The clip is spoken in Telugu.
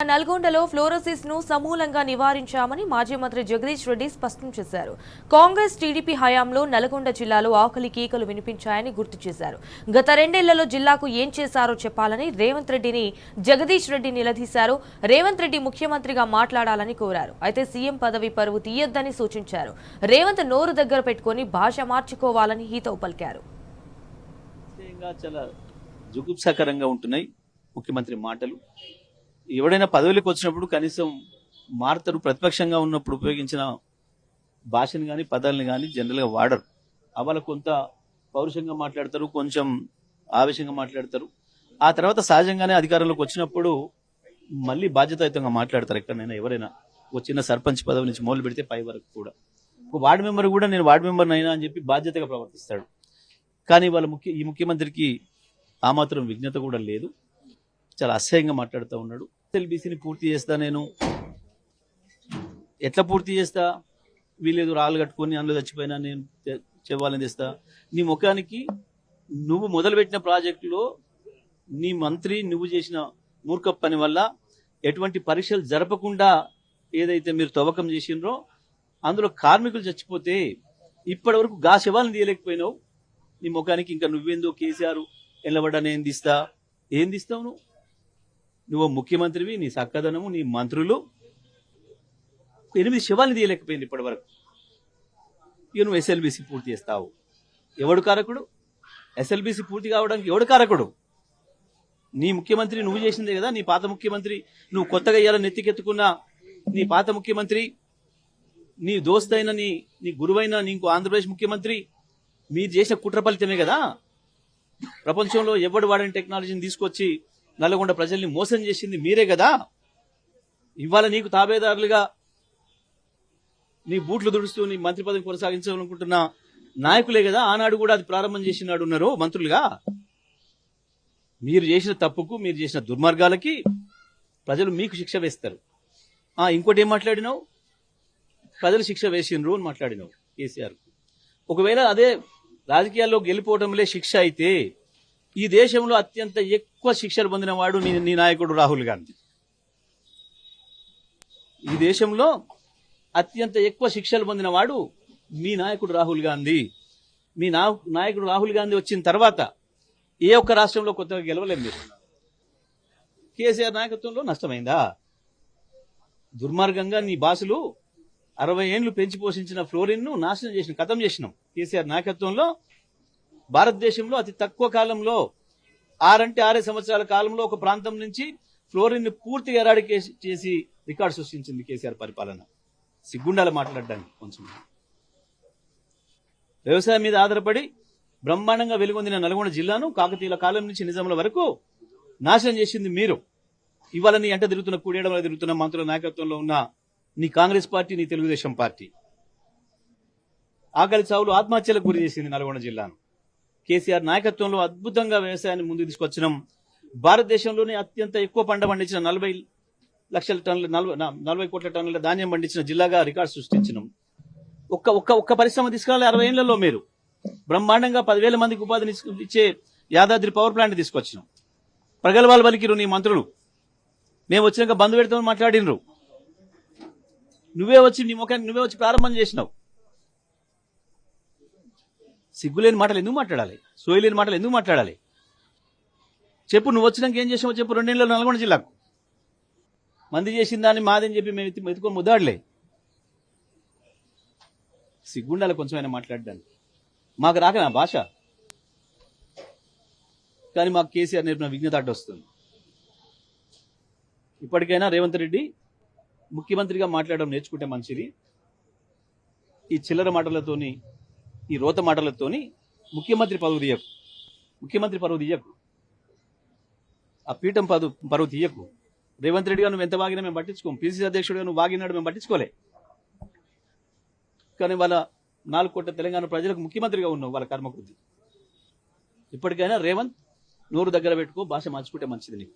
నల్గొండలో ఫ్లోరోసిస్ ను సమూలంగా నివారించామని మాజీ మంత్రి జగదీష్ రెడ్డి స్పష్టం చేశారు. కాంగ్రెస్ టీడీపీ హయాంలో నల్గొండ జిల్లాలో ఆకలి కేకలు వినిపించాయని గుర్తు చేశారు. గత రెండేళ్లలో జిల్లాకు ఏం చేశారో చెప్పాలని రేవంత్ రెడ్డిని జగదీష్ రెడ్డి నిలదీశారు. రేవంత్ రెడ్డి ముఖ్యమంత్రిగా మాట్లాడాలని కోరారు. అయితే సీఎం పదవి పరువు తీయొద్దని సూచించారు. రేవంత్ నోరు దగ్గర పెట్టుకుని భాష మార్చుకోవాలని హితవు పలికారు. చాలా జుగుప్సాకరంగా ఉంటున్నాయి ముఖ్యమంత్రి మాటలు. ఎవడైనా పదవులకు వచ్చినప్పుడు కనీసం మారుతారు. ప్రతిపక్షంగా ఉన్నప్పుడు ఉపయోగించిన భాషను కానీ పదాలను కానీ జనరల్గా వాడరు. అవాళ కొంత పౌరుషంగా మాట్లాడతారు, కొంచెం ఆవేశంగా మాట్లాడతారు. ఆ తర్వాత సహజంగానే అధికారంలోకి వచ్చినప్పుడు మళ్ళీ బాధ్యతాయుతంగా మాట్లాడతారు. ఎక్కడైనా ఎవరైనా ఒక చిన్న సర్పంచ్ పదవి నుంచి మొదలు పెడితే పై వరకు కూడా ఒక వార్డు మెంబర్ కూడా నేను వార్డు మెంబర్ అయినా అని చెప్పి బాధ్యతగా ప్రవర్తిస్తాడు. కానీ వాళ్ళ ఈ ముఖ్యమంత్రికి ఆ మాత్రం విజ్ఞత కూడా లేదు. చాలా అసహ్యంగా మాట్లాడుతూ ఉన్నాడు. ఎస్ఎల్బీసీని పూర్తి చేస్తా, నేను ఎట్లా పూర్తి చేస్తా, వీళ్ళేదో రాళ్ళు కట్టుకొని అందులో చచ్చిపోయినా నేను చెవ్వాలని తెస్తా. నీ ముఖానికి నువ్వు మొదలుపెట్టిన ప్రాజెక్టులో నీ మంత్రి నువ్వు చేసిన మూర్ఖ పని వల్ల ఎటువంటి పరీక్షలు జరపకుండా ఏదైతే మీరు తవ్వకం చేసినరో అందులో కార్మికులు చచ్చిపోతే ఇప్పటి వరకు గా శవాలను తీయలేకపోయినావు. నీ ముఖానికి ఇంకా నువ్వేందో కేసీఆర్ ఎల్లబడ్డా నేను తీస్తా. ఏం తీస్తావు నువ్వు ముఖ్యమంత్రివి, నీ సక్కదనము, నీ మంత్రులు 8 శవాలను తీయలేకపోయింది ఇప్పటి వరకు. ఇక నువ్వు ఎస్ఎల్బీసీ పూర్తి చేస్తావు. ఎవడు కారకుడు? ఎస్ఎల్బీసీ పూర్తి కావడానికి ఎవడు కారకుడు? నీ ముఖ్యమంత్రి నువ్వు చేసిందే కదా. నీ పాత ముఖ్యమంత్రి, నువ్వు కొత్తగా ఇయ్యాలని నెత్తికెత్తుకున్న నీ పాత ముఖ్యమంత్రి, నీ దోస్తైన నీ గురువైన నీకు ఆంధ్రప్రదేశ్ ముఖ్యమంత్రి మీరు చేసిన కుట్ర ఫలితమే కదా. ప్రపంచంలో ఎవడు వాడని టెక్నాలజీని తీసుకొచ్చి నల్గొండ ప్రజల్ని మోసం చేసింది మీరే కదా. ఇవాళ నీకు తాబేదారులుగా నీ బూట్లు దుడుస్తూ నీ మంత్రి పదవి కొనసాగించాలనుకుంటున్న నాయకులే కదా ఆనాడు కూడా అది ప్రారంభం చేసినాడు ఉన్నారు మంత్రులుగా. మీరు చేసిన తప్పుకు, మీరు చేసిన దుర్మార్గాలకి ప్రజలు మీకు శిక్ష వేస్తారు. ఇంకోటి ఏం మాట్లాడినావు? ప్రజలు శిక్ష వేసిండ్రు అని మాట్లాడినావు కేసీఆర్. ఒకవేళ అదే రాజకీయాల్లో గెలిపోవడంలే శిక్ష అయితే ఈ దేశంలో అత్యంత ఎక్కువ శిక్షలు పొందిన వాడు నీ నాయకుడు రాహుల్ గాంధీ. ఈ దేశంలో అత్యంత ఎక్కువ శిక్షలు పొందిన వాడు మీ నాయకుడు రాహుల్ గాంధీ. మీ నాయకుడు రాహుల్ గాంధీ వచ్చిన తర్వాత ఏ ఒక్క రాష్ట్రంలో కొత్తగా గెలవలేం మీరు. కేసీఆర్ నాయకత్వంలో నష్టమైందా? దుర్మార్గంగా నీ బాసులు 60 ఏళ్లు పెంచి పోషించిన ఫ్లోరిన్ ను నాశనం చేసిన ఖతం చేసినాం. కేసీఆర్ నాయకత్వంలో భారతదేశంలో అతి తక్కువ కాలంలో 6 సంవత్సరాల కాలంలో ఒక ప్రాంతం నుంచి ఫ్లోరిన్ ని పూర్తిగా ఎరాడికేట్ చేసి రికార్డు సృష్టించింది కేసీఆర్ పరిపాలన. సిగ్గుండాల మాట్లాడడానికి. కొంచెం వ్యవసాయం మీద ఆధారపడి బ్రహ్మాండంగా వెలుగొందిన నల్గొండ జిల్లాను కాకతీయుల కాలం నుంచి నిజాముల వరకు నాశనం చేసింది మీరు. ఇవాళ నీ అంట తిరుగుతున్న కూడేయడంలో తిరుగుతున్న మంత్రుల నాయకత్వంలో ఉన్న నీ కాంగ్రెస్ పార్టీ, నీ తెలుగుదేశం పార్టీ ఆకలి చావులు, ఆత్మహత్యలకు గురి చేసింది నల్గొండ జిల్లాను. కేసీఆర్ నాయకత్వంలో అద్భుతంగా వ్యవసాయాన్ని ముందుకు తీసుకొచ్చినాం. భారతదేశంలోనే అత్యంత ఎక్కువ పంట పండించిన 40 లక్షల టన్నుల 40 కోట్ల టన్నుల ధాన్యం పండించిన జిల్లాగా రికార్డు సృష్టించినాం. ఒక్క పరిశ్రమ తీసుకురాలి 60 ఏళ్లలో మీరు. బ్రహ్మాండంగా 10,000 మందికి ఉపాధిని ఇచ్చే యాదాద్రి పవర్ ప్లాంట్ తీసుకొచ్చినాం. ప్రగల్భాలు పలికిరు నీ మంత్రులు. మేము వచ్చినాక బంద్ పెడతామని మాట్లాడినరు. నువ్వే వచ్చి నీ ముఖానికి నువ్వే వచ్చి ప్రారంభం చేసినావు. సిగ్గులేని మాటలు ఎందుకు మాట్లాడాలి? సోయలేని మాటలు ఎందుకు మాట్లాడాలి? చెప్పు, నువ్వు వచ్చినాక ఏం చేసావో చెప్పు. 2 ఏళ్ళలో నల్గొండ జిల్లాకు మంది చేసిన దాన్ని మాదని చెప్పి మేము ఎత్తుకొని ముద్దాడలే. సిగ్గుండాలి కొంచెమైనా మాట్లాడడానికి. మాకు రాక నా భాష, కానీ మాకు కేసీఆర్ నేర్పిన విజ్ఞత అడ్డు వస్తుంది. ఇప్పటికైనా రేవంత్ రెడ్డి ముఖ్యమంత్రిగా మాట్లాడడం నేర్చుకుంటే మంచిది. ఈ చిల్లర మాటలతోని, ఈ రోత మాటలతోని ముఖ్యమంత్రి పరువు తీయకు. ఆ పీఠం పరువు తీయకు. రేవంత్ రెడ్డిగా నువ్వు ఎంత వాగినా మేము పట్టించుకోం. పిసిసి అధ్యక్షుడిగా నువ్వు వాగినాడు మేము పట్టించుకోలే. కానీ వాళ్ళ 4 కోట్ల తెలంగాణ ప్రజలకు ముఖ్యమంత్రిగా ఉన్నావు. వాళ్ళ కర్మకృతి. ఇప్పటికైనా రేవంత్ నోరు దగ్గర పెట్టుకో, భాష మార్చుకుంటే మంచిది నీకు.